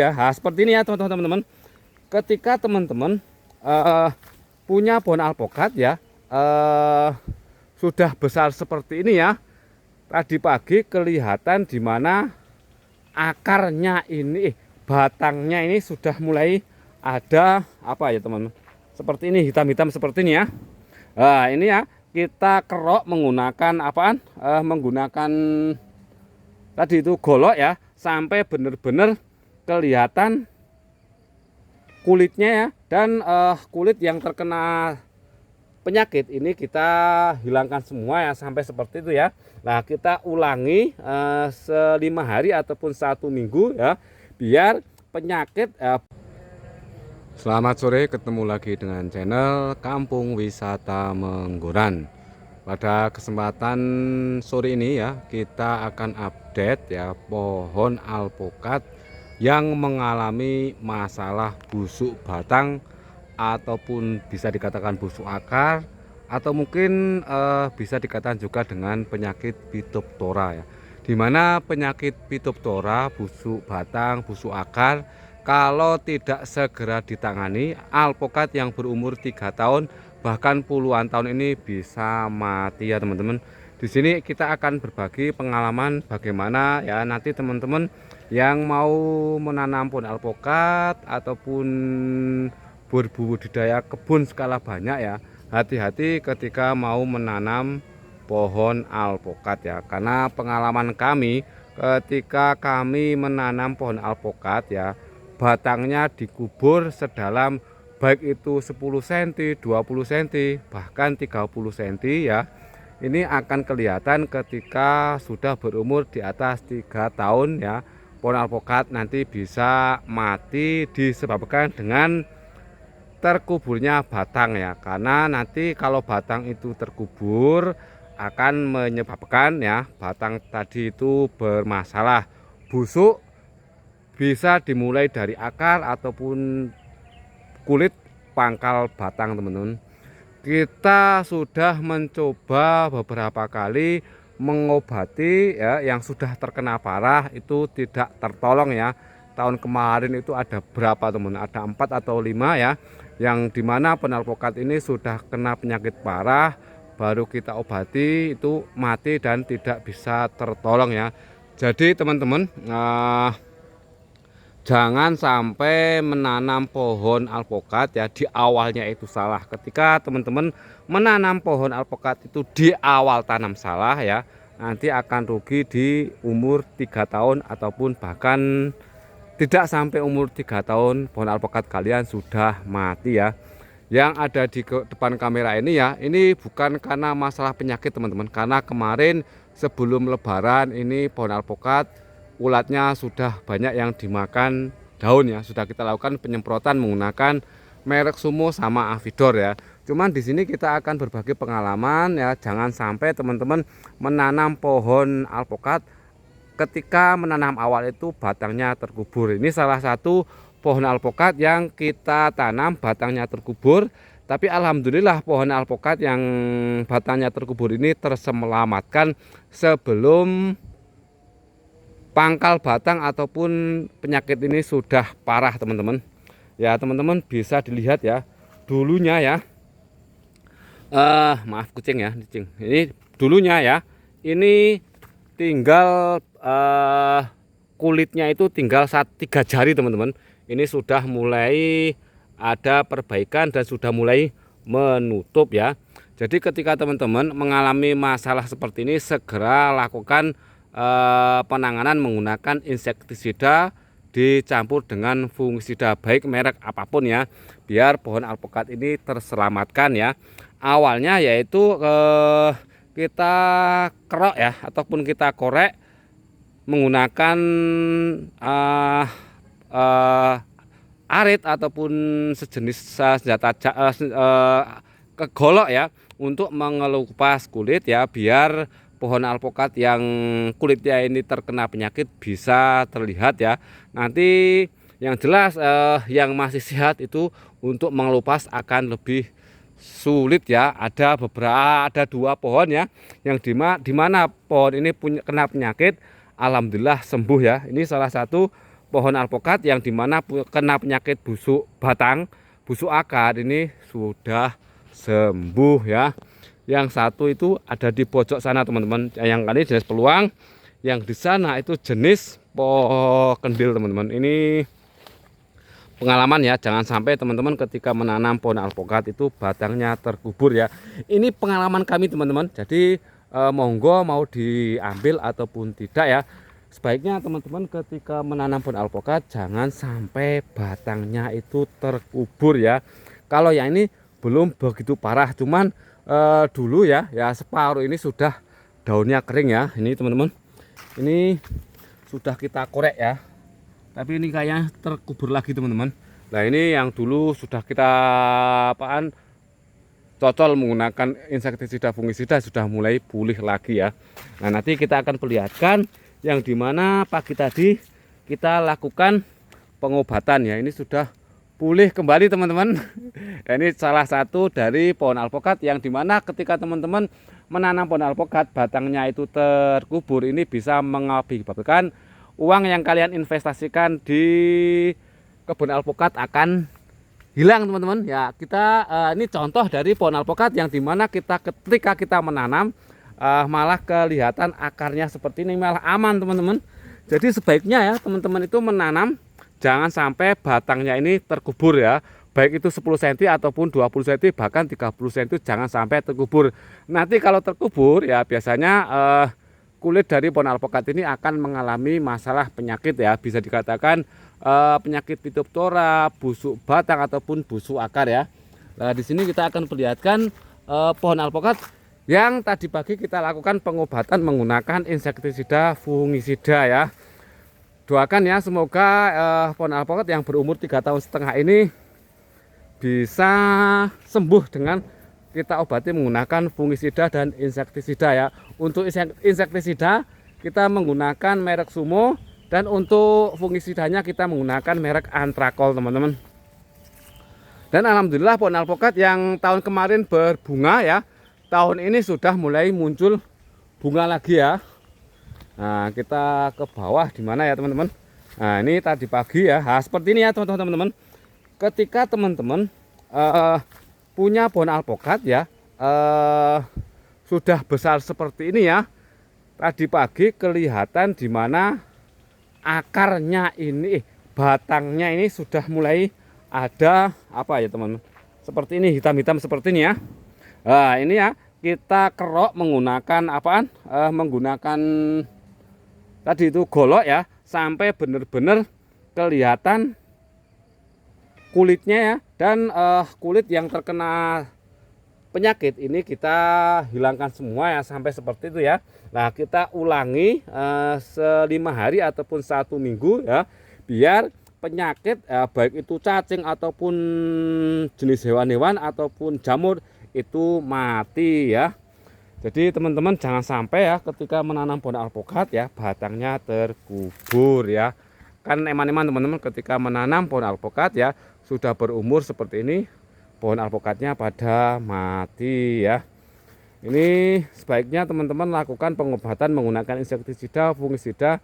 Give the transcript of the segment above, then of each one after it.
Ya, seperti ini ya teman-teman. Ketika teman-teman punya pohon alpokat ya, sudah besar seperti ini ya. Tadi pagi kelihatan di mana akarnya ini, batangnya ini sudah mulai ada apa ya teman-teman? Seperti ini, hitam-hitam seperti ini ya. Nah, ini ya kita kerok menggunakan apaan? Menggunakan tadi itu golok ya, sampai benar-benar kelihatan kulitnya ya. Dan kulit yang terkena penyakit ini kita hilangkan semua ya, sampai seperti itu ya. Nah, kita ulangi 5 hari ataupun 1 minggu ya, biar penyakit. Selamat sore, ketemu lagi dengan channel Kampung Wisata Menggoran. Pada kesempatan sore ini ya, kita akan update ya pohon alpokat yang mengalami masalah busuk batang ataupun bisa dikatakan busuk akar, atau mungkin bisa dikatakan juga dengan penyakit Phytophthora ya. Dimana penyakit Phytophthora, busuk batang, busuk akar, kalau tidak segera ditangani, alpokat yang berumur 3 tahun bahkan puluhan tahun ini bisa mati ya teman-teman. Di sini kita akan berbagi pengalaman bagaimana ya nanti teman-teman yang mau menanam pohon alpokat ataupun berbudidaya kebun skala banyak ya, hati-hati ketika mau menanam pohon alpokat ya. Karena pengalaman kami ketika kami menanam pohon alpokat ya, batangnya dikubur sedalam baik itu 10 cm, 20 cm, bahkan 30 cm ya. Ini akan kelihatan ketika sudah berumur di atas 3 tahun ya. Pohon alpokat nanti bisa mati disebabkan dengan terkuburnya batang ya. Karena nanti kalau batang itu terkubur akan menyebabkan ya batang tadi itu bermasalah, busuk, bisa dimulai dari akar ataupun kulit pangkal batang teman-teman. Kita sudah mencoba beberapa kali mengobati ya, yang sudah terkena parah itu tidak tertolong ya. Tahun kemarin itu ada berapa teman? Ada 4 atau 5 ya, yang dimana pohon alpokat ini sudah kena penyakit parah, baru kita obati itu mati dan tidak bisa tertolong ya. Jadi teman-teman, jangan sampai menanam pohon alpokat ya di awalnya itu salah. Ketika teman-teman menanam pohon alpokat itu di awal tanam salah ya, nanti akan rugi di umur 3 tahun ataupun bahkan tidak sampai umur 3 tahun pohon alpokat kalian sudah mati ya. Yang ada di depan kamera ini ya, ini bukan karena masalah penyakit teman-teman, karena kemarin sebelum lebaran ini pohon alpokat ulatnya sudah banyak yang dimakan daun ya. Sudah kita lakukan penyemprotan menggunakan merek Sumo sama Avidor ya. Cuman di sini kita akan berbagi pengalaman ya, jangan sampai teman-teman menanam pohon alpokat ketika menanam awal itu batangnya terkubur. Ini salah satu pohon alpokat yang kita tanam batangnya terkubur, tapi alhamdulillah pohon alpokat yang batangnya terkubur ini terselamatkan sebelum pangkal batang ataupun penyakit ini sudah parah teman-teman ya. Teman-teman bisa dilihat ya dulunya ya, maaf kucing ya, kucing ini dulunya ya, ini tinggal kulitnya itu tinggal 3 jari teman-teman. Ini sudah mulai ada perbaikan dan sudah mulai menutup ya. Jadi ketika teman-teman mengalami masalah seperti ini, segera lakukan penanganan menggunakan insektisida dicampur dengan fungisida baik merek apapun ya, biar pohon alpokat ini terselamatkan ya. Awalnya yaitu kita kerok ya ataupun kita korek menggunakan arit ataupun sejenis senjata kegolok ya, untuk mengelupas kulit ya, biar pohon alpokat yang kulitnya ini terkena penyakit bisa terlihat ya. Nanti yang jelas yang masih sehat itu untuk mengelupas akan lebih sulit ya. Ada 2 pohon ya yang dimana pohon ini kena penyakit, alhamdulillah sembuh ya. Ini salah satu pohon alpokat yang dimana kena penyakit busuk batang, busuk akar ini sudah sembuh ya. Yang satu itu ada di pojok sana teman-teman, yang kali jenis peluang, yang di sana itu jenis pohon kendil teman-teman. Ini pengalaman ya, jangan sampai teman-teman ketika menanam pohon alpokat itu batangnya terkubur ya. Ini pengalaman kami teman-teman, jadi monggo mau diambil ataupun tidak ya. Sebaiknya teman-teman ketika menanam pohon alpokat jangan sampai batangnya itu terkubur ya. Kalau yang ini belum begitu parah, cuman dulu ya separuh ini sudah daunnya kering ya. Ini teman-teman, ini sudah kita korek ya, tapi ini kayaknya terkubur lagi teman-teman. Nah ini yang dulu sudah kita cocol menggunakan insektisida fungisida sudah mulai pulih lagi ya. Nah nanti kita akan perlihatkan yang dimana pagi tadi kita lakukan pengobatan ya, ini sudah pulih kembali teman-teman. Ini salah satu dari pohon alpokat yang dimana ketika teman-teman menanam pohon alpokat batangnya itu terkubur, ini bisa mengakibatkan uang yang kalian investasikan di kebun alpokat akan hilang teman-teman ya. Kita ini contoh dari pohon alpokat yang dimana kita ketika kita menanam malah kelihatan akarnya seperti ini, malah aman teman-teman. Jadi sebaiknya ya teman-teman itu menanam jangan sampai batangnya ini terkubur ya, baik itu 10 cm ataupun 20 cm bahkan 30 cm jangan sampai terkubur. Nanti kalau terkubur ya biasanya kulit dari pohon alpokat ini akan mengalami masalah penyakit ya, bisa dikatakan penyakit Phytophthora, busuk batang ataupun busuk akar ya. Nah di sini kita akan perlihatkan pohon alpokat yang tadi pagi kita lakukan pengobatan menggunakan insektisida fungisida ya. Doakan ya semoga pohon alpokat yang berumur 3,5 tahun ini bisa sembuh dengan kita obati menggunakan fungisida dan insektisida ya. Untuk insektisida kita menggunakan merek Sumo, dan untuk fungisidanya kita menggunakan merek Antrakol teman-teman. Dan alhamdulillah pohon alpokat yang tahun kemarin berbunga ya, tahun ini sudah mulai muncul bunga lagi ya. Nah kita ke bawah di mana ya teman-teman. Nah ini tadi pagi ya, nah, seperti ini ya teman-teman. Ketika teman-teman punya pohon alpokat ya, sudah besar seperti ini ya, tadi pagi kelihatan di mana akarnya ini, batangnya ini sudah mulai ada apa ya teman-teman, seperti ini hitam-hitam seperti ini ya. Nah ini ya kita kerok menggunakan apaan? Menggunakan tadi itu golok ya, sampai benar-benar kelihatan kulitnya ya. Dan kulit yang terkena penyakit ini kita hilangkan semua ya, sampai seperti itu ya. Nah kita ulangi 5 hari ataupun 1 minggu ya, biar penyakit baik itu cacing ataupun jenis hewan-hewan ataupun jamur itu mati ya. Jadi teman-teman jangan sampai ya ketika menanam pohon alpokat ya batangnya terkubur ya. Kan eman-eman teman-teman ketika menanam pohon alpokat ya sudah berumur seperti ini, pohon alpokatnya pada mati ya. Ini sebaiknya teman-teman lakukan pengobatan menggunakan insektisida fungisida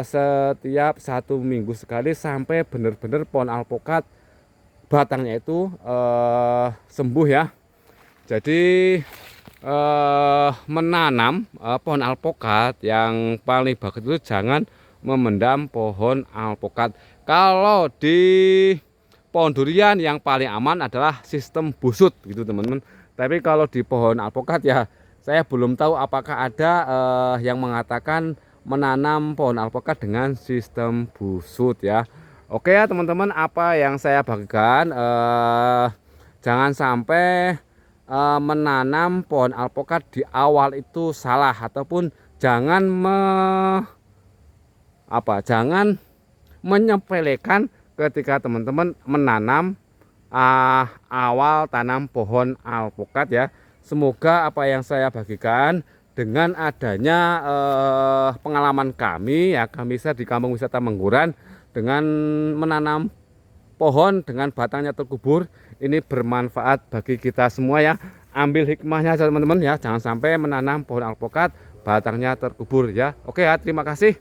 setiap 1 minggu sekali sampai benar-benar pohon alpokat batangnya itu sembuh ya. Jadi menanam pohon alpokat yang paling bagus itu jangan memendam pohon alpokat. Kalau di pohon durian yang paling aman adalah sistem busut gitu teman-teman. Tapi kalau di pohon alpokat ya saya belum tahu apakah ada yang mengatakan menanam pohon alpokat dengan sistem busut ya. Oke ya teman-teman, apa yang saya bagikan jangan sampai menanam pohon alpokat di awal itu salah, ataupun jangan jangan menyepelekan ketika teman-teman menanam awal tanam pohon alpokat ya. Semoga apa yang saya bagikan dengan adanya pengalaman kami ya, kami di Kampung Wisata Mengguran dengan menanam pohon dengan batangnya terkubur, ini bermanfaat bagi kita semua ya. Ambil hikmahnya teman-teman ya, jangan sampai menanam pohon alpokat batangnya terkubur ya. Oke ya, terima kasih.